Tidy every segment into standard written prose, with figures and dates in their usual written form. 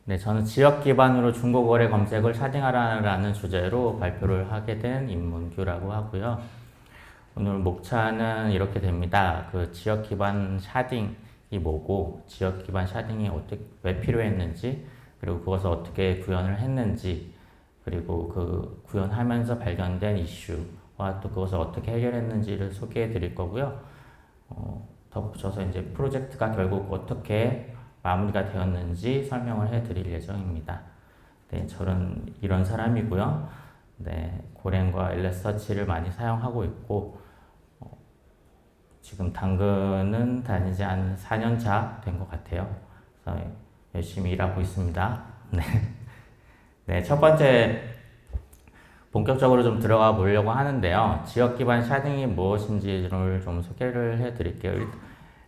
네, 저는 지역 기반으로 중고거래 검색을 샤딩하라는 주제로 발표를 하게 된 임문규라고 하고요. 오늘 목차는 이렇게 됩니다. 그 지역 기반 샤딩이 뭐고, 지역 기반 샤딩이 왜 필요했는지, 그리고 그것을 어떻게 구현을 했는지, 그리고 그 구현하면서 발견된 이슈와 또 그것을 어떻게 해결했는지를 소개해 드릴 거고요. 덧붙여서 이제 프로젝트가 결국 어떻게 마무리가 되었는지 설명을 해 드릴 예정입니다. 네, 저는 이런 사람이고요. 네, 고랭과 엘레서치를 많이 사용하고 있고, 지금 당근은 다니지 한 4년차 된 것 같아요. 그래서 열심히 일하고 있습니다. 네. 네, 첫 번째 본격적으로 좀 들어가 보려고 하는데요. 지역 기반 샤딩이 무엇인지를 좀 소개를 해 드릴게요.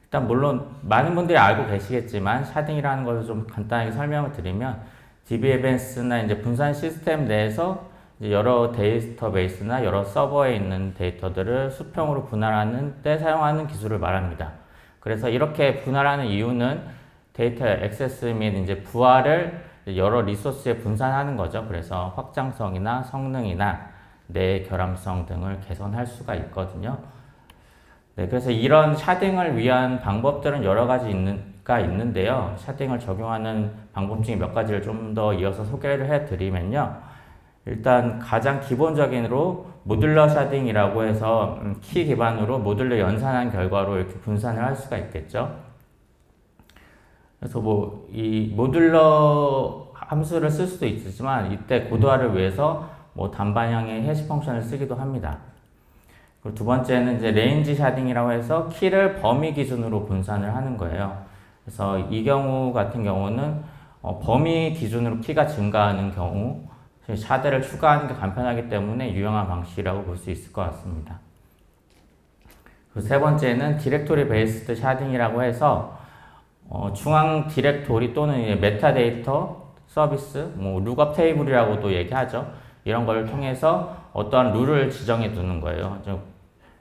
일단 물론 많은 분들이 알고 계시겠지만 샤딩이라는 것을 좀 간단하게 설명을 드리면 DBMS나 이제 분산 시스템 내에서 이제 여러 데이터베이스나 여러 서버에 있는 데이터들을 수평으로 분할하는 때 사용하는 기술을 말합니다. 그래서 이렇게 분할하는 이유는 데이터 액세스 및 이제 부하를 여러 리소스에 분산하는 거죠. 그래서 확장성이나 성능이나 내 결함성 등을 개선할 수가 있거든요. 네, 그래서 이런 샤딩을 위한 방법들은 여러 가지 있는데요. 샤딩을 적용하는 방법 중에 몇 가지를 좀 더 이어서 소개를 해드리면요. 일단 가장 기본적인으로 모듈러 샤딩이라고 해서 키 기반으로 모듈러 연산한 결과로 이렇게 분산을 할 수가 있겠죠. 그래서 뭐 이 모듈러 함수를 쓸 수도 있지만 이때 고도화를 위해서 뭐 단반형의 해시 펑션을 쓰기도 합니다. 그리고 두 번째는 이제 레인지 샤딩이라고 해서 키를 범위 기준으로 분산을 하는 거예요. 그래서 이 경우 같은 경우는 범위 기준으로 키가 증가하는 경우 샤드를 추가하는 게 간편하기 때문에 유용한 방식이라고 볼 수 있을 것 같습니다. 그리고 세 번째는 디렉토리 베이스드 샤딩이라고 해서 중앙 디렉토리 또는 이제 메타데이터 서비스, 뭐 룩업 테이블이라고도 얘기하죠. 이런 걸 통해서 어떠한 룰을 지정해 두는 거예요.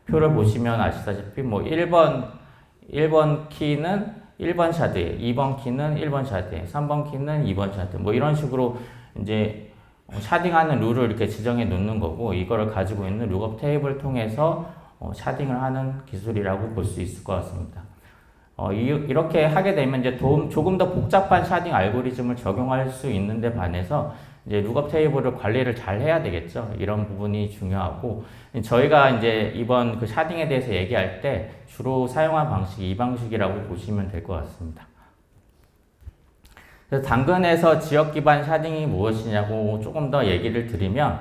표를 보시면 아시다시피 뭐 1번 키는 1번 샤드에, 2번 키는 1번 샤드에, 3번 키는 2번 샤드, 뭐 이런 식으로 이제 샤딩하는 룰을 이렇게 지정해 놓는 거고, 이거를 가지고 있는 룩업 테이블을 통해서 샤딩을 하는 기술이라고 볼 수 있을 것 같습니다. 이렇게 하게 되면 이제 조금 더 복잡한 샤딩 알고리즘을 적용할 수 있는데 반해서 이제 룩업 테이블을 관리를 잘 해야 되겠죠. 이런 부분이 중요하고, 저희가 이제 이번 그 샤딩에 대해서 얘기할 때 주로 사용한 방식이 이 방식이라고 보시면 될 것 같습니다. 그래서 당근에서 지역 기반 샤딩이 무엇이냐고 조금 더 얘기를 드리면,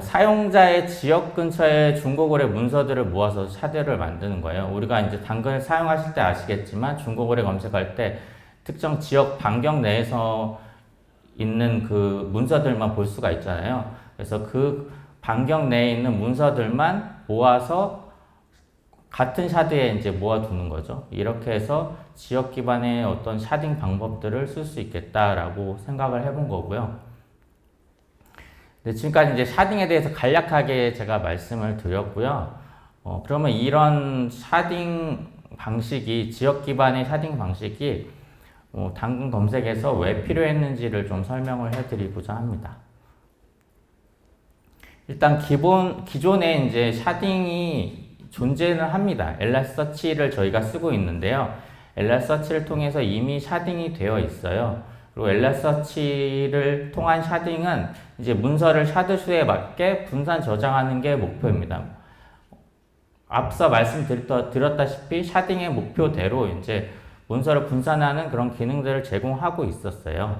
사용자의 지역 근처의 중고거래 문서들을 모아서 샤드를 만드는 거예요. 우리가 이제 당근을 사용하실 때 아시겠지만 중고거래 검색할 때 특정 지역 반경 내에서 있는 그 문서들만 볼 수가 있잖아요. 그래서 그 반경 내에 있는 문서들만 모아서 같은 샤드에 이제 모아두는 거죠. 이렇게 해서 지역 기반의 어떤 샤딩 방법들을 쓸 수 있겠다라고 생각을 해본 거고요. 네, 지금까지 이제 샤딩에 대해서 간략하게 제가 말씀을 드렸고요. 그러면 이런 샤딩 방식이, 지역 기반의 샤딩 방식이 당근 검색에서 왜 필요했는지를 좀 설명을 해드리고자 합니다. 일단 기존에 이제 샤딩이 존재는 합니다. 엘라서치를 저희가 쓰고 있는데요. 엘라서치를 통해서 이미 샤딩이 되어 있어요. 그리고 엘라서치를 통한 샤딩은 이제 문서를 샤드 수에 맞게 분산 저장하는 게 목표입니다. 앞서 말씀드렸다시피 샤딩의 목표대로 이제 문서를 분산하는 그런 기능들을 제공하고 있었어요.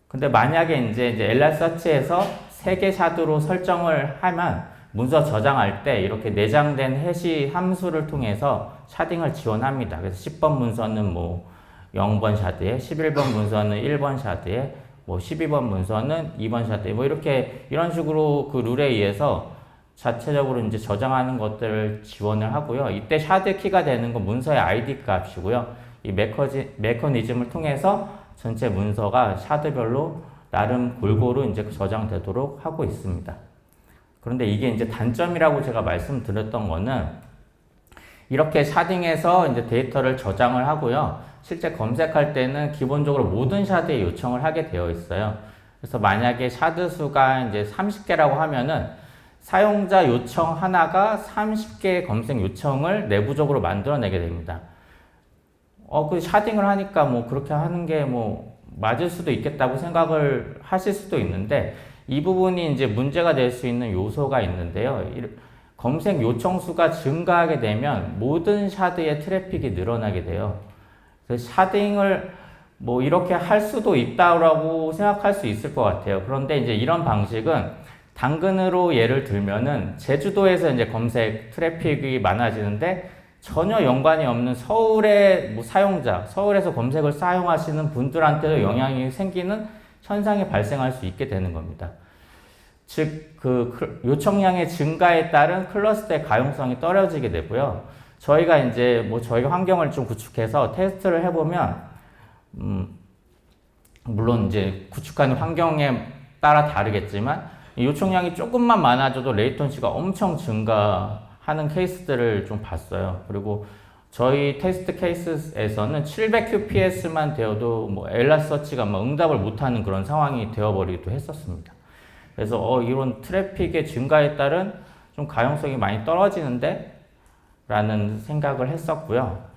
근데 만약에 이제 엘라서치에서 3개 샤드로 설정을 하면 문서 저장할 때 이렇게 내장된 해시 함수를 통해서 샤딩을 지원합니다. 그래서 10번 문서는 뭐 0번 샤드에, 11번 문서는 1번 샤드에, 뭐 12번 문서는 2번 샤드에, 뭐 이런 식으로 그 룰에 의해서 자체적으로 이제 저장하는 것들을 지원을 하고요. 이때 샤드 키가 되는 건 문서의 ID 값이고요. 이 메커니즘을 통해서 전체 문서가 샤드별로 나름 골고루 이제 저장되도록 하고 있습니다. 그런데 이게 이제 단점이라고 제가 말씀드렸던 거는 이렇게 샤딩해서 이제 데이터를 저장을 하고요. 실제 검색할 때는 기본적으로 모든 샤드에 요청을 하게 되어 있어요. 그래서 만약에 샤드 수가 이제 30개라고 하면은 사용자 요청 하나가 30개의 검색 요청을 내부적으로 만들어내게 됩니다. 그 샤딩을 하니까 뭐 그렇게 하는 게 뭐 맞을 수도 있겠다고 생각을 하실 수도 있는데, 이 부분이 이제 문제가 될 수 있는 요소가 있는데요. 검색 요청 수가 증가하게 되면 모든 샤드의 트래픽이 늘어나게 돼요. 그래서 샤딩을 뭐 이렇게 할 수도 있다고 생각할 수 있을 것 같아요. 그런데 이제 이런 방식은 당근으로 예를 들면은 제주도에서 이제 검색 트래픽이 많아지는데 전혀 연관이 없는 서울의 뭐 사용자, 서울에서 검색을 사용하시는 분들한테도 영향이 생기는 현상이 발생할 수 있게 되는 겁니다. 즉, 그 요청량의 증가에 따른 클러스터의 가용성이 떨어지게 되고요. 저희가 이제 뭐 저희 환경을 좀 구축해서 테스트를 해보면, 물론 이제 구축하는 환경에 따라 다르겠지만, 요청량이 조금만 많아져도 레이턴시가 엄청 증가하는 케이스들을 좀 봤어요. 그리고 저희 테스트 케이스에서는 700QPS만 되어도 뭐 엘라서치가 뭐 응답을 못하는 그런 상황이 되어버리기도 했었습니다. 그래서 이런 트래픽의 증가에 따른 좀 가용성이 많이 떨어지는데 라는 생각을 했었고요.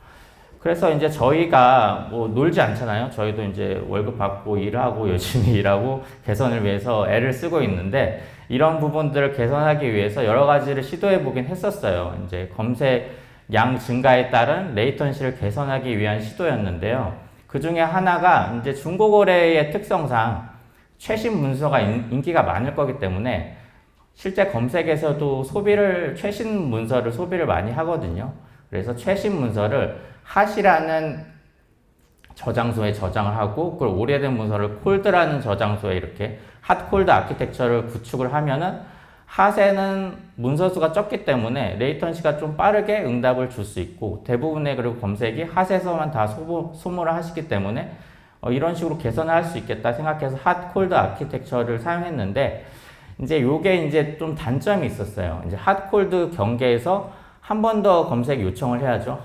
그래서 이제 저희가 뭐 놀지 않잖아요. 저희도 이제 월급 받고 일하고 열심히 일하고 개선을 위해서 애를 쓰고 있는데, 이런 부분들을 개선하기 위해서 여러 가지를 시도해 보긴 했었어요. 이제 검색량 증가에 따른 레이턴시를 개선하기 위한 시도였는데요. 그 중에 하나가 이제 중고거래의 특성상 최신 문서가 인기가 많을 거기 때문에 실제 검색에서도 최신 문서를 소비를 많이 하거든요. 그래서 최신 문서를 핫이라는 저장소에 저장을 하고, 그걸 오래된 문서를 콜드라는 저장소에 이렇게 핫콜드 아키텍처를 구축을 하면은 핫에는 문서 수가 적기 때문에 레이턴시가 좀 빠르게 응답을 줄 수 있고, 대부분의 그리고 검색이 핫에서만 다 소모를 하시기 때문에 이런 식으로 개선을 할 수 있겠다 생각해서 핫콜드 아키텍처를 사용했는데, 이제 요게 이제 좀 단점이 있었어요. 이제 핫콜드 경계에서 한 번 더 검색 요청을 해야죠.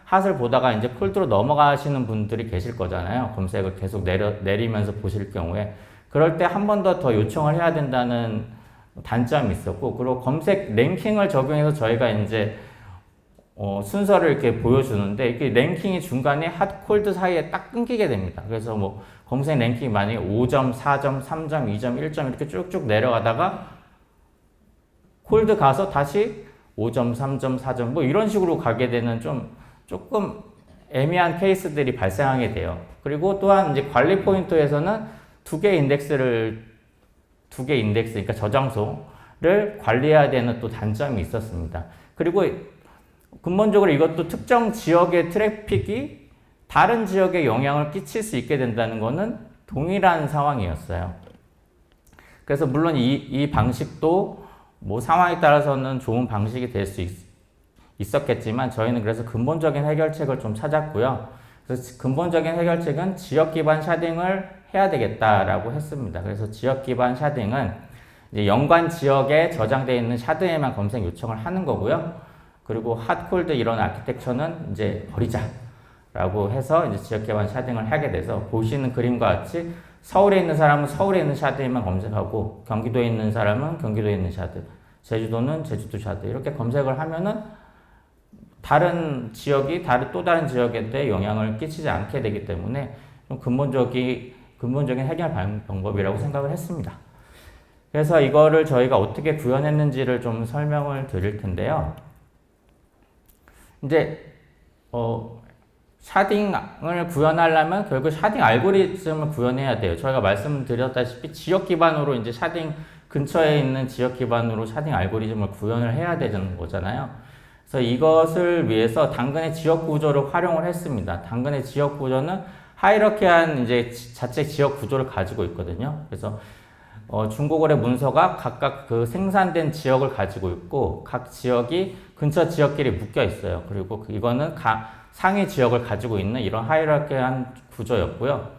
핫을 보다가 이제 콜드로 넘어가시는 분들이 계실 거잖아요. 검색을 계속 내리면서 보실 경우에. 그럴 때 한 번 더 요청을 해야 된다는 단점이 있었고, 그리고 검색 랭킹을 적용해서 저희가 이제 순서를 이렇게 보여주는데, 이게 랭킹이 중간에 핫, 콜드 사이에 딱 끊기게 됩니다. 그래서 뭐 검색 랭킹이 만약에 5점, 4점, 3점, 2점, 1점 이렇게 쭉쭉 내려가다가 콜드 가서 다시 5점, 3점, 4점 뭐 이런 식으로 가게 되는 조금 애매한 케이스들이 발생하게 돼요. 그리고 또한 이제 관리 포인트에서는 두 개 인덱스, 그러니까 저장소를 관리해야 되는 또 단점이 있었습니다. 그리고 근본적으로 이것도 특정 지역의 트래픽이 다른 지역에 영향을 끼칠 수 있게 된다는 것은 동일한 상황이었어요. 그래서 물론 이 방식도 뭐 상황에 따라서는 좋은 방식이 될 수 있었겠지만, 저희는 그래서 근본적인 해결책을 좀 찾았고요. 그래서 근본적인 해결책은 지역 기반 샤딩을 해야 되겠다라고 했습니다. 그래서 지역 기반 샤딩은 이제 연관 지역에 저장되어 있는 샤드에만 검색 요청을 하는 거고요. 그리고 핫콜드 이런 아키텍처는 이제 버리자라고 해서 이제 지역 기반 샤딩을 하게 돼서, 보시는 그림과 같이 서울에 있는 사람은 서울에 있는 샤드에만 검색하고, 경기도에 있는 사람은 경기도에 있는 샤드, 제주도는 제주도 샤드 이렇게 검색을 하면은 다른 지역이 또 다른 지역에 대해 영향을 끼치지 않게 되기 때문에 좀 근본적인 해결 방법이라고 생각을 했습니다. 그래서 이거를 저희가 어떻게 구현했는지를 좀 설명을 드릴 텐데요. 이제 샤딩을 구현하려면 결국 샤딩 알고리즘을 구현해야 돼요. 저희가 말씀드렸다시피 지역 기반으로 이제 샤딩 근처에 있는 지역 기반으로 샤딩 알고리즘을 구현을 해야 되는 거잖아요. 그래서 이것을 위해서 당근의 지역 구조를 활용을 했습니다. 당근의 지역 구조는 하이러키한 이제 자체 지역 구조를 가지고 있거든요. 그래서 중고거래 문서가 각각 그 생산된 지역을 가지고 있고, 각 지역이 근처 지역끼리 묶여 있어요. 그리고 이거는 상위 지역을 가지고 있는 이런 하이라키한 구조였고요.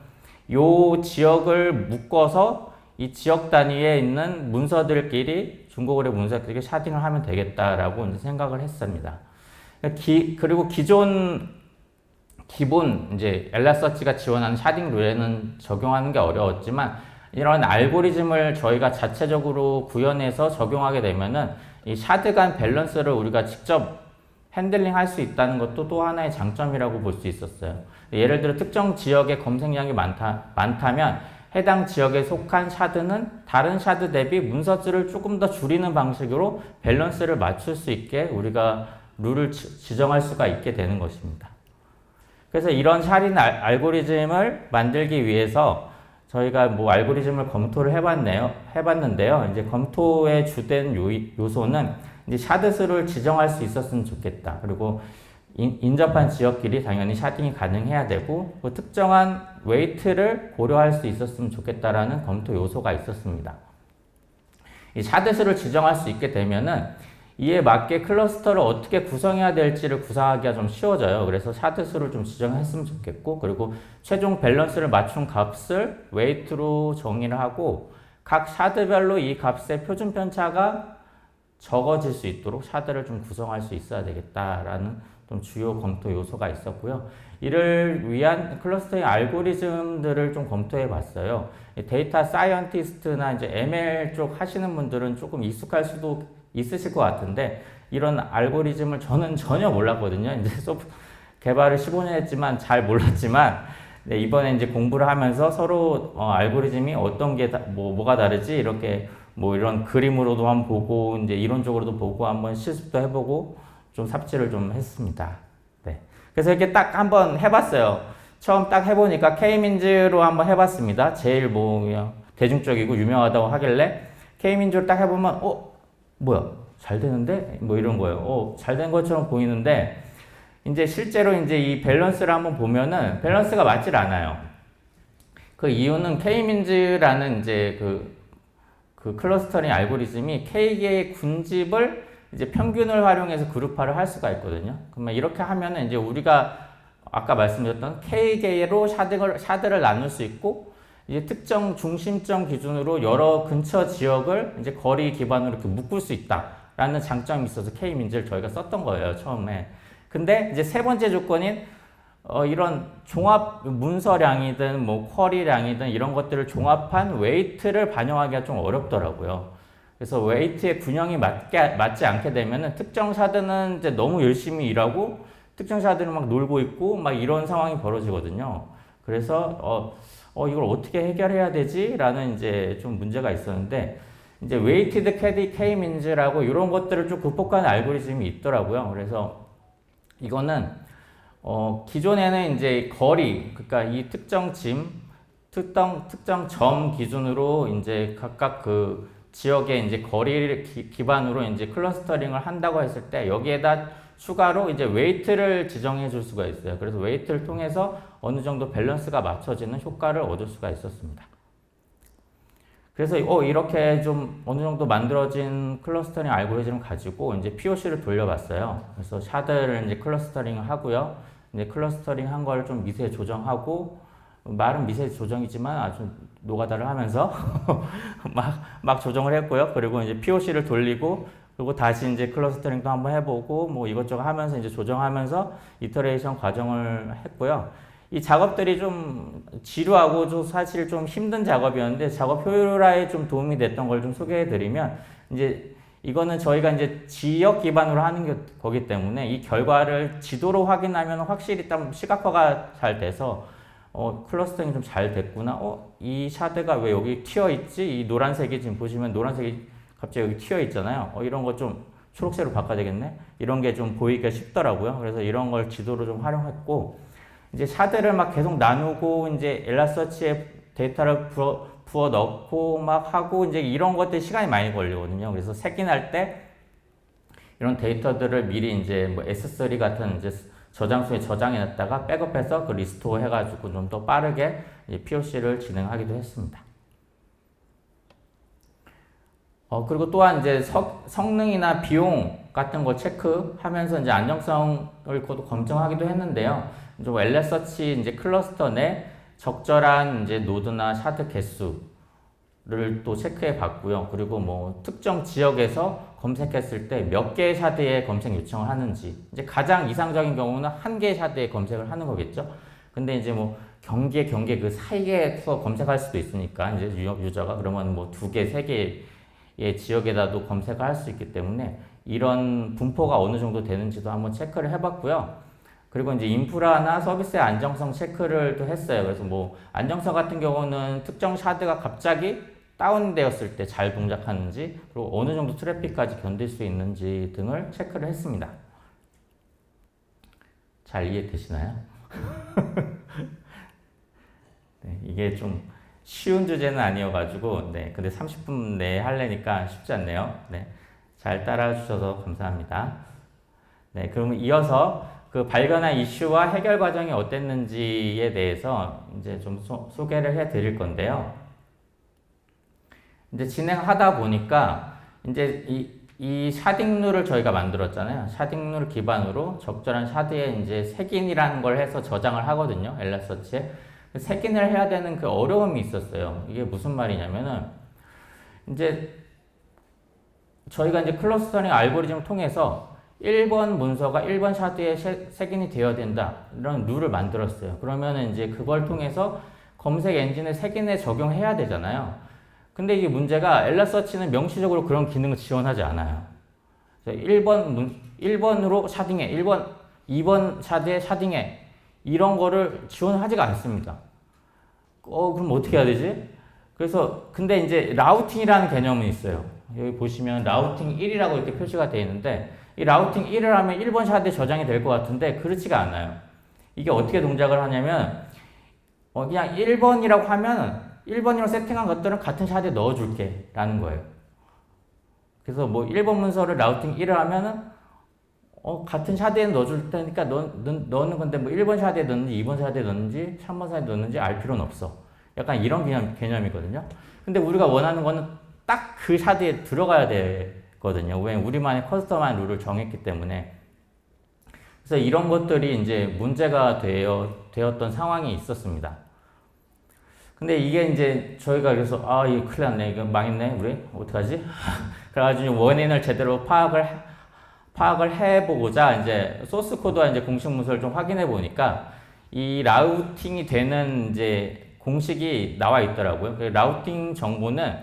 이 지역을 묶어서 이 지역 단위에 있는 문서들끼리, 중고거래 문서들끼리 샤딩을 하면 되겠다라고 이제 생각을 했습니다. 그리고 기존 기본 이제 엘라서치가 지원하는 샤딩 룰에는 적용하는 게 어려웠지만 이런 알고리즘을 저희가 자체적으로 구현해서 적용하게 되면은 이 샤드 간 밸런스를 우리가 직접 핸들링 할 수 있다는 것도 또 하나의 장점이라고 볼 수 있었어요. 예를 들어 특정 지역에 검색량이 많다면 해당 지역에 속한 샤드는 다른 샤드 대비 문서수를 조금 더 줄이는 방식으로 밸런스를 맞출 수 있게 우리가 룰을 지정할 수가 있게 되는 것입니다. 그래서 이런 샤딩 알고리즘을 만들기 위해서 저희가 뭐 알고리즘을 검토를 해봤는데요. 이제 검토의 주된 요소는 이제 샤드 수를 지정할 수 있었으면 좋겠다. 그리고 인접한 지역끼리 당연히 샤딩이 가능해야 되고 특정한 웨이트를 고려할 수 있었으면 좋겠다라는 검토 요소가 있었습니다. 이 샤드 수를 지정할 수 있게 되면은 이에 맞게 클러스터를 어떻게 구성해야 될지를 구상하기가 좀 쉬워져요. 그래서 샤드 수를 좀 지정했으면 좋겠고 그리고 최종 밸런스를 맞춘 값을 웨이트로 정의를 하고 각 샤드별로 이 값의 표준 편차가 적어질 수 있도록 샤드를 좀 구성할 수 있어야 되겠다라는 좀 주요 검토 요소가 있었고요. 이를 위한 클러스터링 알고리즘들을 좀 검토해 봤어요. 데이터 사이언티스트나 이제 ML 쪽 하시는 분들은 조금 익숙할 수도 있으실 것 같은데 이런 알고리즘을 저는 전혀 몰랐거든요. 이제 개발을 15년 했지만 잘 몰랐지만 네, 이번에 이제 공부를 하면서 서로 알고리즘이 어떤 게 뭐가 다르지 이렇게 뭐 이런 그림으로도 한번 보고 이제 이론적으로도 보고 한번 실습도 해보고 좀 삽질을 좀 했습니다. 네. 그래서 이렇게 딱 한번 해봤어요. 처음 딱 해보니까 K민즈로 한번 해봤습니다. 제일 뭐 대중적이고 유명하다고 하길래 K민즈로 딱 해보면 뭐야 잘 되는데 뭐 이런 거예요. 잘 된 것처럼 보이는데 이제 실제로 이제 이 밸런스를 한번 보면은 밸런스가 맞질 않아요. 그 이유는 K민즈라는 이제 그 클러스터링 알고리즘이 K개의 군집을 이제 평균을 활용해서 그룹화를 할 수가 있거든요. 그러면 이렇게 하면은 이제 우리가 아까 말씀드렸던 K개로 샤드를 나눌 수 있고 이제 특정 중심점 기준으로 여러 근처 지역을 이제 거리 기반으로 이렇게 묶을 수 있다라는 장점이 있어서 K민즈를 저희가 썼던 거예요, 처음에. 근데 이제 세 번째 조건인 이런 종합 문서량이든 뭐 쿼리량이든 이런 것들을 종합한 웨이트를 반영하기가 좀 어렵더라고요. 그래서 웨이트의 균형이 맞지 않게 되면은 특정 샤드는 이제 너무 열심히 일하고 특정 샤드는 막 놀고 있고 막 이런 상황이 벌어지거든요. 그래서 이걸 어떻게 해결해야 되지? 라는 이제 좀 문제가 있었는데 이제 웨이티드 K-민즈라고 이런 것들을 좀 극복하는 알고리즘이 있더라고요. 그래서 이거는 기존에는 이제 거리, 그러니까 이 특정 점 기준으로 이제 각각 그 지역의 이제 거리를 기반으로 이제 클러스터링을 한다고 했을 때 여기에다 추가로 이제 웨이트를 지정해 줄 수가 있어요. 그래서 웨이트를 통해서 어느 정도 밸런스가 맞춰지는 효과를 얻을 수가 있었습니다. 그래서 이렇게 좀 어느 정도 만들어진 클러스터링 알고리즘을 가지고 이제 POC를 돌려봤어요. 그래서 샤드를 이제 클러스터링을 하고요. 이제 클러스터링 한 걸 좀 미세 조정하고 말은 미세 조정이지만 아주 노가다를 하면서 막 조정을 했고요. 그리고 이제 POC를 돌리고 그리고 다시 이제 클러스터링도 한번 해보고 뭐 이것저것 하면서 이제 조정하면서 이터레이션 과정을 했고요. 이 작업들이 좀 지루하고 좀 사실 좀 힘든 작업이었는데 작업 효율화에 좀 도움이 됐던 걸 좀 소개해 드리면 이제 이거는 저희가 이제 지역 기반으로 하는 거기 때문에 이 결과를 지도로 확인하면 확실히 좀 시각화가 잘 돼서 클러스터링이 좀 잘 됐구나. 이 샤드가 왜 여기 튀어 있지? 이 노란색이 지금 보시면 노란색이 갑자기 여기 튀어 있잖아요. 이런 거 좀 초록색으로 바꿔야 되겠네. 이런 게 좀 보이기가 쉽더라고요. 그래서 이런 걸 지도로 좀 활용했고 이제 샤드를 막 계속 나누고 이제 엘라서치에 데이터를 부어 넣고 막 하고 이제 이런 것들 시간이 많이 걸리거든요. 그래서 색인할 때 이런 데이터들을 미리 이제 뭐 S3 같은 이제 저장소에 저장해 놨다가 백업해서 그 리스토어 해가지고 좀 더 빠르게 POC를 진행하기도 했습니다. 그리고 또한 이제 성능이나 비용 같은 거 체크하면서 이제 안정성을 검증하기도 했는데요. 좀 엘라서치 이제 클러스터 내 적절한 이제 노드나 샤드 개수를 또 체크해 봤고요. 그리고 뭐 특정 지역에서 검색했을 때 몇 개의 샤드에 검색 요청을 하는지, 이제 가장 이상적인 경우는 한 개의 샤드에 검색을 하는 거겠죠. 근데 이제 뭐 경계 그 사이에서 검색할 수도 있으니까 이제 유저가 그러면 뭐 2개, 3개의 지역에다도 검색을 할 수 있기 때문에 이런 분포가 어느 정도 되는지도 한번 체크를 해봤고요. 그리고 이제 인프라나 서비스의 안정성 체크를 또 했어요. 그래서 뭐 안정성 같은 경우는 특정 샤드가 갑자기 다운되었을 때 잘 동작하는지, 그리고 어느 정도 트래픽까지 견딜 수 있는지 등을 체크를 했습니다. 잘 이해되시나요? 네, 이게 좀 쉬운 주제는 아니어가지고, 네, 근데 30분 내에 하려니까 쉽지 않네요. 네, 잘 따라와 주셔서 감사합니다. 네, 그러면 이어서 그 발견한 이슈와 해결 과정이 어땠는지에 대해서 이제 좀 소개를 해 드릴 건데요. 이제 진행하다 보니까 이제 이 샤딩 룰을 저희가 만들었잖아요. 샤딩 룰 기반으로 적절한 샤드에 이제 색인이라는 걸 해서 저장을 하거든요. 엘라서치에. 색인을 해야 되는 그 어려움이 있었어요. 이게 무슨 말이냐면은 이제 저희가 이제 클러스터링 알고리즘을 통해서 1번 문서가 1번 샤드에 색인이 되어야 된다. 이런 룰을 만들었어요. 그러면은 이제 그걸 통해서 검색 엔진에 색인에 적용해야 되잖아요. 근데 이게 문제가 엘라서치는 명시적으로 그런 기능을 지원하지 않아요. 1번으로 샤딩해, 2번 샤드에 샤딩해, 이런 거를 지원하지가 않습니다. 그럼 어떻게 해야 되지? 그래서, 근데 이제 라우팅이라는 개념이 있어요. 여기 보시면 라우팅 1이라고 이렇게 표시가 되어 있는데, 이 라우팅 1을 하면 1번 샤드에 저장이 될 것 같은데, 그렇지가 않아요. 이게 어떻게 동작을 하냐면, 그냥 1번이라고 하면, 1번으로 세팅한 것들은 같은 샤드에 넣어줄게 라는 거예요. 그래서 뭐 1번 문서를 라우팅 1을 하면은 같은 샤드에 넣어줄 테니까 넣는 건데 뭐 1번 샤드에 넣는지 2번 샤드에 넣는지 3번 샤드에 넣는지 알 필요는 없어. 약간 이런 개념이거든요. 근데 우리가 원하는 거는 딱 그 샤드에 들어가야 되거든요. 왜? 우리만의 커스텀한 룰을 정했기 때문에. 그래서 이런 것들이 이제 문제가 되었던 상황이 있었습니다. 근데 이게 이제 저희가 그래서 이거 큰일 났네, 이거 망했네, 우리 어떡하지? 그래가지고 원인을 제대로 파악을 해보고자 이제 소스 코드와 이제 공식 문서를 좀 확인해 보니까 이 라우팅이 되는 이제 공식이 나와 있더라고요. 그 라우팅 정보는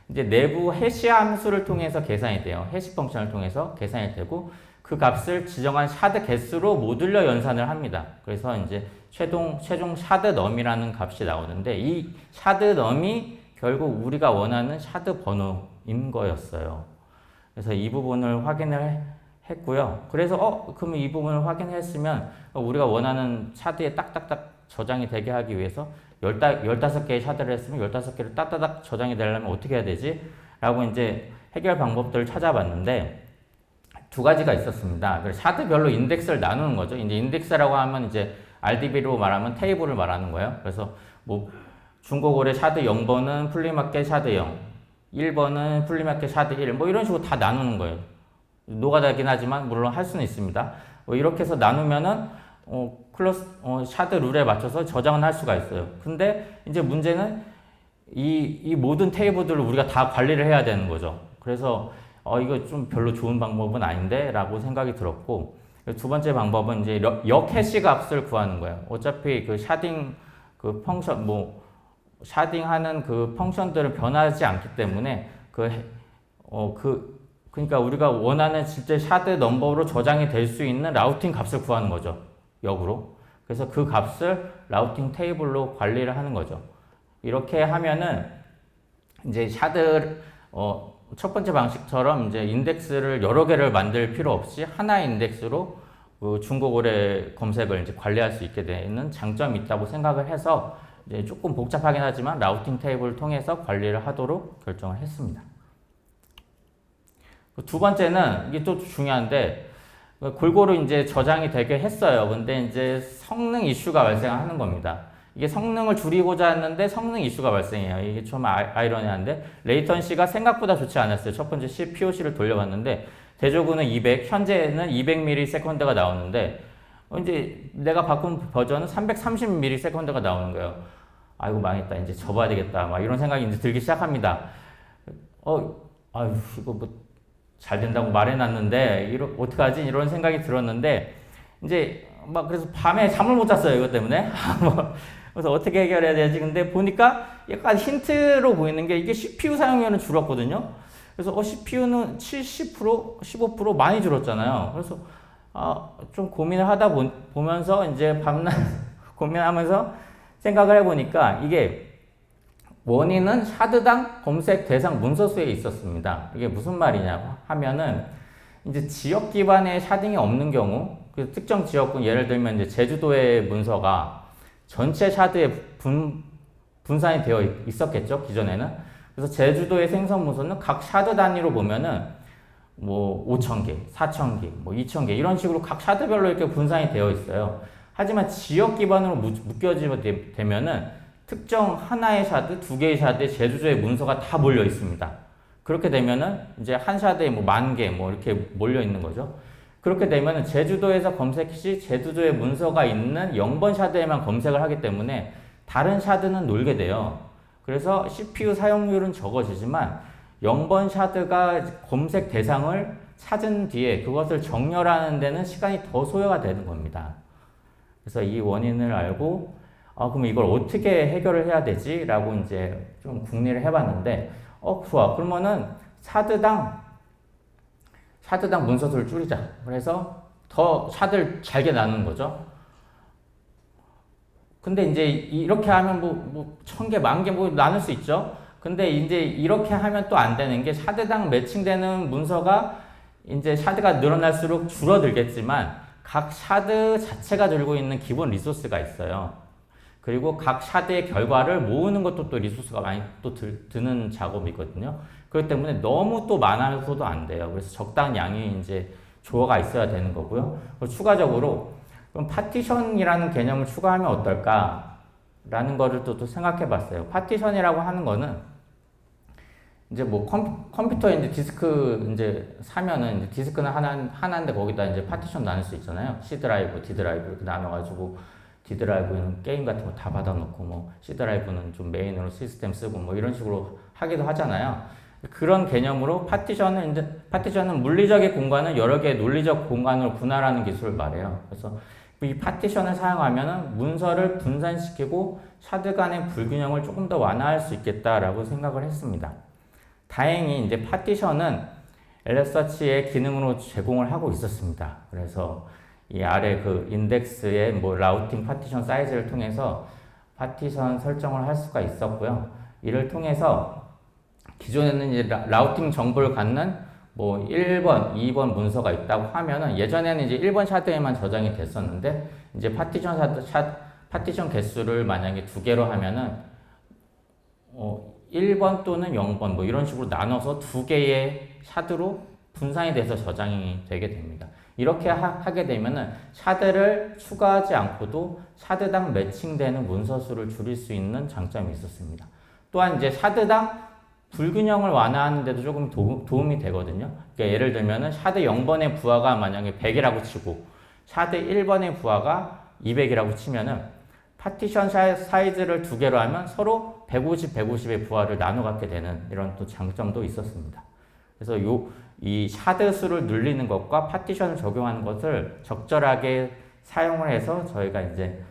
이제 내부 해시 함수를 통해서 계산이 돼요. 해시 펑션을 통해서 계산이 되고 그 값을 지정한 샤드 개수로 모듈러 연산을 합니다. 그래서 이제 최종 샤드 넘이라는 값이 나오는데 이 샤드 넘이 결국 우리가 원하는 샤드 번호인 거였어요. 그래서 이 부분을 확인을 했고요. 그래서 그러면 이 부분을 확인했으면 우리가 원하는 샤드에 딱딱딱 저장이 되게 하기 위해서 15개의 샤드를 했으면 15개를 딱딱딱 저장이 되려면 어떻게 해야 되지? 라고 이제 해결 방법들을 찾아봤는데 두 가지가 있었습니다. 샤드별로 인덱스를 나누는 거죠. 이제 인덱스라고 하면 이제 RDB로 말하면 테이블을 말하는 거예요. 그래서 뭐 중고거래 샤드 0번은 플리마켓 샤드 0, 1번은 플리마켓 샤드 1, 뭐 이런 식으로 다 나누는 거예요. 노가다긴 하지만 물론 할 수는 있습니다. 이렇게 해서 나누면은 샤드 룰에 맞춰서 저장은 할 수가 있어요. 근데 이제 문제는 이 모든 테이블들을 우리가 다 관리를 해야 되는 거죠. 그래서 이거 좀 별로 좋은 방법은 아닌데 라고 생각이 들었고, 두 번째 방법은 이제 역 해시 값을 구하는 거예요. 어차피 그 샤딩 그 펑션 샤딩하는 그 펑션들은 변하지 않기 때문에 그러니까 우리가 원하는 실제 샤드 넘버로 저장이 될 수 있는 라우팅 값을 구하는 거죠. 역으로. 그래서 그 값을 라우팅 테이블로 관리를 하는 거죠. 이렇게 하면은 이제 샤드 첫 번째 방식처럼 이제 인덱스를 여러 개를 만들 필요 없이 하나의 인덱스로 그 중고거래 검색을 이제 관리할 수 있게 되는 장점이 있다고 생각을 해서 이제 조금 복잡하긴 하지만 라우팅 테이블을 통해서 관리를 하도록 결정을 했습니다. 두 번째는 이게 또 중요한데 골고루 이제 저장이 되게 했어요. 근데 이제 성능 이슈가 발생하는 겁니다. 이게 성능을 줄이고자 했는데 성능 이슈가 발생해요. 이게 좀 아이러니한데 레이턴시가 생각보다 좋지 않았어요. 첫 번째 POC를 돌려봤는데 대조군은 200, 현재는 200ms가 나오는데 이제 내가 바꾼 버전은 330ms가 나오는 거예요. 아이고 망했다. 이제 접어야 되겠다. 막 이런 생각이 이제 들기 시작합니다. 아유 이거 뭐 잘 된다고 말해놨는데 어떡하지? 이런 생각이 들었는데 이제 막 그래서 밤에 잠을 못 잤어요. 이것 때문에. 그래서 어떻게 해결해야 되지? 근데 보니까 약간 힌트로 보이는 게 이게 CPU 사용량은 줄었거든요. 그래서 CPU는 70%, 15% 많이 줄었잖아요. 그래서 좀 고민을 하다 보면서 이제 밤낮 고민하면서 생각을 해보니까 이게 원인은 샤드당 검색 대상 문서 수에 있었습니다. 이게 무슨 말이냐고 하면은 이제 지역 기반의 샤딩이 없는 경우, 그 특정 지역군 예를 들면 이제 제주도의 문서가 전체 샤드에 분산이 되어 있었겠죠, 기존에는. 그래서 제주도의 생성 문서는 각 샤드 단위로 보면은 뭐 5,000개, 4,000개, 뭐 2,000개 이런 식으로 각 샤드별로 이렇게 분산이 되어 있어요. 하지만 지역 기반으로 묶여지게 되면은 특정 하나의 샤드, 두 개의 샤드에 제주도의 문서가 다 몰려 있습니다. 그렇게 되면은 이제 한 샤드에 뭐 10,000개 뭐 이렇게 몰려 있는 거죠. 그렇게 되면은 제주도에서 검색 시 제주도의 문서가 있는 0번 샤드에만 검색을 하기 때문에 다른 샤드는 놀게 돼요. 그래서 CPU 사용률은 적어지지만 0번 샤드가 검색 대상을 찾은 뒤에 그것을 정렬하는 데는 시간이 더 소요가 되는 겁니다. 그래서 이 원인을 알고 그럼 이걸 어떻게 해결을 해야 되지? 라고 이제 좀 궁리를 해봤는데 좋아. 그러면은 샤드당 문서 수를 줄이자. 그래서 더 샤드를 잘게 나누는 거죠. 근데 이제 이렇게 하면 뭐 1,000개, 10,000개 뭐 나눌 수 있죠. 근데 이제 이렇게 하면 또 안 되는 게 샤드당 매칭되는 문서가 이제 샤드가 늘어날수록 줄어들겠지만 각 샤드 자체가 들고 있는 기본 리소스가 있어요. 그리고 각 샤드의 결과를 모으는 것도 또 리소스가 많이 또 드는 작업이거든요. 그렇기 때문에 너무 또 많아서도 안 돼요. 그래서 적당한 양이 이제 조화가 있어야 되는 거고요. 그리고 추가적으로 그럼 파티션이라는 개념을 추가하면 어떨까? 라는 거를 또 생각해 봤어요. 파티션이라고 하는 거는 이제 뭐 컴퓨터에 이제 디스크 이제 사면은 이제 디스크는 하나인데 거기다 이제 파티션 나눌 수 있잖아요. C 드라이브, D 드라이브 이렇게 나눠가지고 D 드라이브는 게임 같은 거 다 받아놓고 뭐 C 드라이브는 좀 메인으로 시스템 쓰고 뭐 이런 식으로 하기도 하잖아요. 그런 개념으로 파티션은 물리적인 공간을 여러 개의 논리적 공간으로 분할하는 기술을 말해요. 그래서 이 파티션을 사용하면은 문서를 분산시키고 샤드 간의 불균형을 조금 더 완화할 수 있겠다라고 생각을 했습니다. 다행히 이제 파티션은 엘리서치의 기능으로 제공을 하고 있었습니다. 그래서 이 아래 그 인덱스의 뭐 라우팅 파티션 사이즈를 통해서 파티션 설정을 할 수가 있었고요. 이를 통해서 기존에는 이제 라우팅 정보를 갖는 뭐 1번, 2번 문서가 있다고 하면은 예전에는 이제 1번 샤드에만 저장이 됐었는데 이제 파티션 개수를 만약에 2개로 하면은 1번 또는 0번 뭐 이런 식으로 나눠서 2개의 샤드로 분산이 돼서 저장이 되게 됩니다. 이렇게 하게 되면은 샤드를 추가하지 않고도 샤드당 매칭되는 문서 수를 줄일 수 있는 장점이 있었습니다. 또한 이제 샤드당 불균형을 완화하는 데도 조금 도움이 되거든요. 그러니까 예를 들면은 샤드 0번의 부하가 만약에 100이라고 치고 샤드 1번의 부하가 200이라고 치면은 파티션 사이즈를 2개로 하면 서로 150, 150의 부하를 나눠 갖게 되는 이런 또 장점도 있었습니다. 그래서 이 샤드 수를 늘리는 것과 파티션을 적용하는 것을 적절하게 사용을 해서 저희가 이제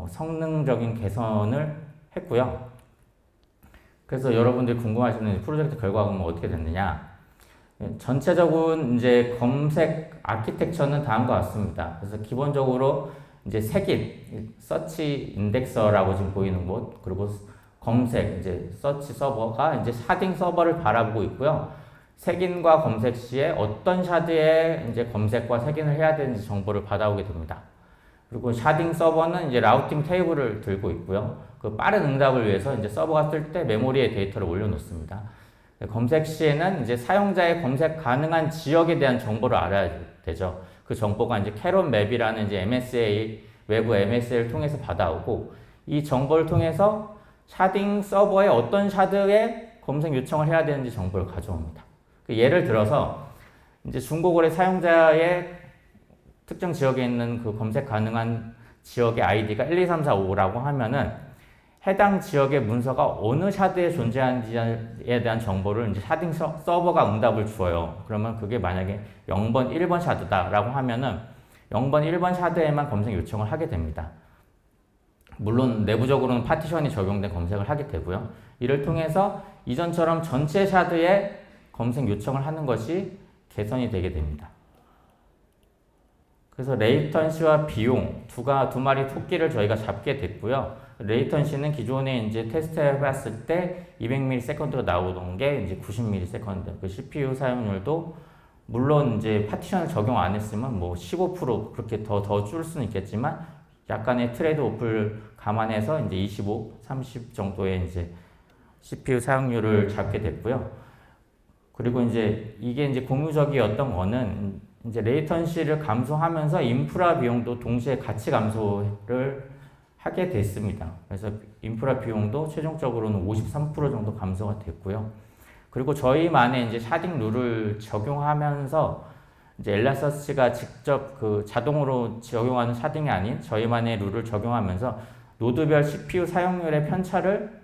성능적인 개선을 했고요. 그래서 여러분들이 궁금하시는 프로젝트 결과가 뭐 어떻게 됐느냐. 전체적인 이제 검색 아키텍처는 다음과 같습니다. 그래서 기본적으로 이제 색인, 서치 인덱서라고 지금 보이는 곳, 그리고 검색, 이제 서치 서버가 이제 샤딩 서버를 바라보고 있고요. 색인과 검색 시에 어떤 샤드에 이제 검색과 색인을 해야 되는지 정보를 받아오게 됩니다. 그리고 샤딩 서버는 이제 라우팅 테이블을 들고 있고요. 그 빠른 응답을 위해서 이제 서버가 뜰 때 메모리에 데이터를 올려놓습니다. 검색 시에는 이제 사용자의 검색 가능한 지역에 대한 정보를 알아야 되죠. 그 정보가 이제 캐럿 맵이라는 이제 MSA, 외부 MSA를 통해서 받아오고 이 정보를 통해서 샤딩 서버에 어떤 샤드에 검색 요청을 해야 되는지 정보를 가져옵니다. 예를 들어서 이제 중고거래 사용자의 특정 지역에 있는 그 검색 가능한 지역의 아이디가 1, 2, 3, 4, 5라고 하면은 해당 지역의 문서가 어느 샤드에 존재하는지에 대한 정보를 이제 샤딩 서버가 응답을 주어요. 그러면 그게 만약에 0번, 1번 샤드다라고 하면은 0번, 1번 샤드에만 검색 요청을 하게 됩니다. 물론 내부적으로는 파티션이 적용된 검색을 하게 되고요. 이를 통해서 이전처럼 전체 샤드에 검색 요청을 하는 것이 개선이 되게 됩니다. 그래서 레이턴시와 비용 두 마리 토끼를 저희가 잡게 됐고요. 레이턴시는 기존에 이제 테스트 해봤을 때 200ms가 나오던 게 이제 90ms. 그 CPU 사용률도 물론 이제 파티션을 적용 안 했으면 뭐 15% 그렇게 더 줄 수는 있겠지만 약간의 트레이드 오프를 감안해서 이제 25, 30 정도의 이제 CPU 사용률을 잡게 됐고요. 그리고 이제 이게 이제 공유적이었던 거는 이제 레이턴시를 감소하면서 인프라 비용도 동시에 같이 감소를 하게 됐습니다. 그래서 인프라 비용도 최종적으로는 53% 정도 감소가 됐고요. 그리고 저희만의 이제 샤딩 룰을 적용하면서 이제 엘라서치가 직접 그 자동으로 적용하는 샤딩이 아닌 저희만의 룰을 적용하면서 노드별 CPU 사용률의 편차를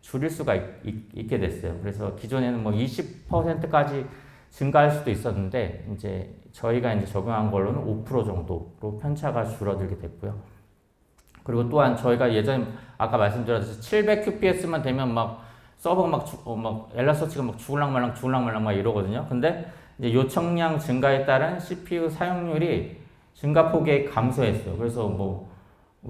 줄일 수가 있게 됐어요. 그래서 기존에는 뭐 20%까지 증가할 수도 있었는데 이제 저희가 이제 적용한 걸로는 5% 정도로 편차가 줄어들게 됐고요. 그리고 또한 저희가 예전에 아까 말씀드렸듯이 700 QPS만 되면 막 서버가 막 엘라서치가 막 죽을랑말랑 막 이러거든요. 근데 이제 요청량 증가에 따른 CPU 사용률이 증가폭이 감소했어요. 그래서 뭐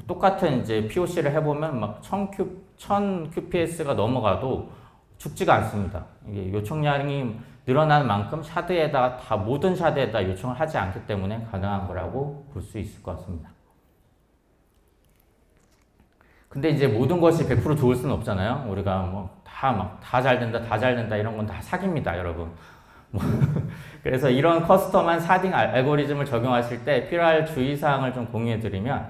똑같은 이제 POC를 해보면 막 1000 QPS가 넘어가도 죽지가 않습니다. 이게 요청량이 늘어나는 만큼 샤드에다가 모든 샤드에다 요청을 하지 않기 때문에 가능한 거라고 볼 수 있을 것 같습니다. 근데 이제 모든 것이 100% 좋을 수는 없잖아요. 우리가 뭐 다 잘 된다 이런 건 다 사기입니다, 여러분. 그래서 이런 커스텀한 샤딩 알고리즘을 적용하실 때 필요할 주의사항을 좀 공유해드리면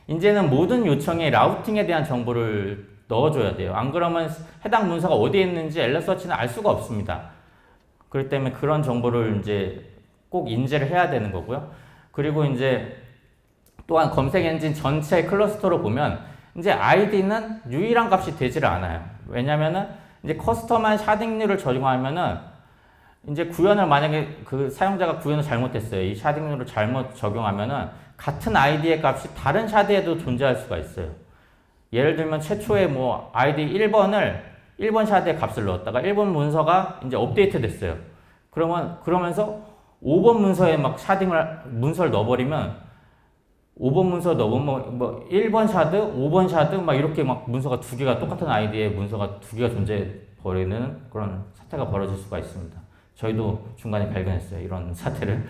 이제는 모든 요청에 라우팅에 대한 정보를 넣어줘야 돼요. 안 그러면 해당 문서가 어디에 있는지 엘라서치는 알 수가 없습니다. 그렇기 때문에 그런 정보를 이제 꼭 인지를 해야 되는 거고요. 그리고 이제 또한 검색 엔진 전체 클러스터로 보면 이제 ID는 유일한 값이 되지를 않아요. 왜냐면은 이제 커스텀한 샤딩률을 적용하면은 이제 구현을 만약에 그 사용자가 구현을 잘못했어요. 이 샤딩률을 잘못 적용하면은 같은 아이디의 값이 다른 샤드에도 존재할 수가 있어요. 예를 들면 최초에 뭐 아이디 1번을 1번 샤드에 값을 넣었다가 1번 문서가 이제 업데이트 됐어요. 그러면서 5번 문서에 막 문서를 넣어버리면 5번 문서 넣으면 뭐 1번 샤드, 5번 샤드 막 이렇게 막 문서가 두 개가 똑같은 아이디의 문서가 두 개가 존재해 버리는 그런 사태가 벌어질 수가 있습니다. 저희도 중간에 발견했어요. 이런 사태를.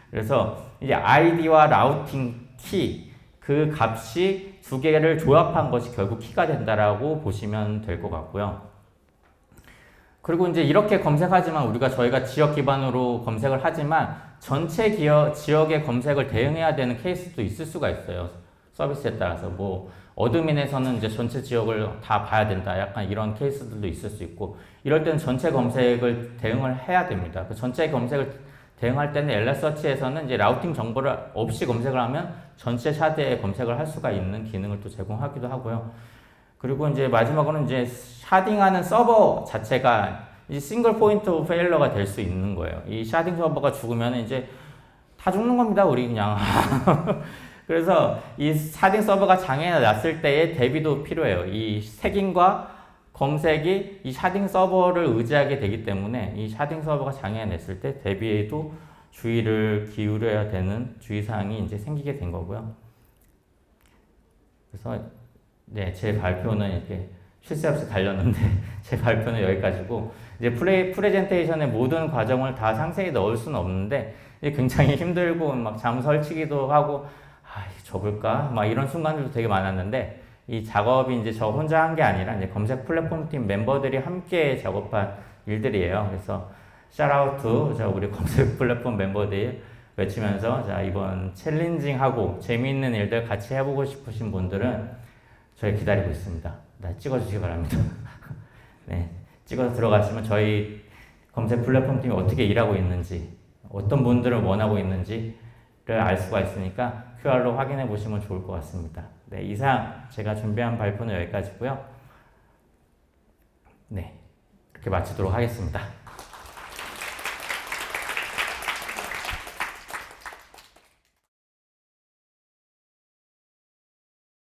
그래서 이제 아이디와 라우팅 키 그 값이 두 개를 조합한 것이 결국 키가 된다라고 보시면 될 것 같고요. 그리고 이제 이렇게 검색하지만 저희가 지역 기반으로 검색을 하지만 전체 지역의 검색을 대응해야 되는 케이스도 있을 수가 있어요. 서비스에 따라서 뭐 어드민에서는 이제 전체 지역을 다 봐야 된다. 약간 이런 케이스들도 있을 수 있고 이럴 때는 전체 검색을 대응을 해야 됩니다. 그 전체 검색을 대응할 때는 엘라서치에서는 이제 라우팅 정보를 없이 검색을 하면 전체 샤드에 검색을 할 수가 있는 기능을 또 제공하기도 하고요. 그리고 이제 마지막으로는 이제 샤딩하는 서버 자체가 이제 싱글 포인트 오브 페일러가 될 수 있는 거예요. 이 샤딩 서버가 죽으면 이제 다 죽는 겁니다. 우리 그냥. 그래서 이 샤딩 서버가 장애가 났을 때의 대비도 필요해요. 이 색인과 검색이 이 샤딩 서버를 의지하게 되기 때문에 이 샤딩 서버가 장애가 냈을 때 대비에도 주의를 기울여야 되는 주의사항이 이제 생기게 된 거고요. 그래서 네, 제 발표는 이렇게 쉴 새 없이 달렸는데 제 발표는 여기까지고 이제 프레젠테이션의 모든 과정을 다 상세히 넣을 수는 없는데 굉장히 힘들고 막 잠 설치기도 하고 접을까 막 이런 순간들도 되게 많았는데 이 작업이 이제 저 혼자 한 게 아니라 이제 검색 플랫폼 팀 멤버들이 함께 작업한 일들이에요. 그래서 샤라우트 우리 검색 플랫폼 멤버들 외치면서 자 이번 챌린징하고 재미있는 일들 같이 해보고 싶으신 분들은 저희 기다리고 있습니다. 찍어주시기 바랍니다. 네, 찍어서 들어가시면 저희 검색 플랫폼 팀이 어떻게 일하고 있는지 어떤 분들을 원하고 있는지를 알 수가 있으니까 QR로 확인해 보시면 좋을 것 같습니다. 네, 이상 제가 준비한 발표는 여기까지고요. 네, 이렇게 마치도록 하겠습니다.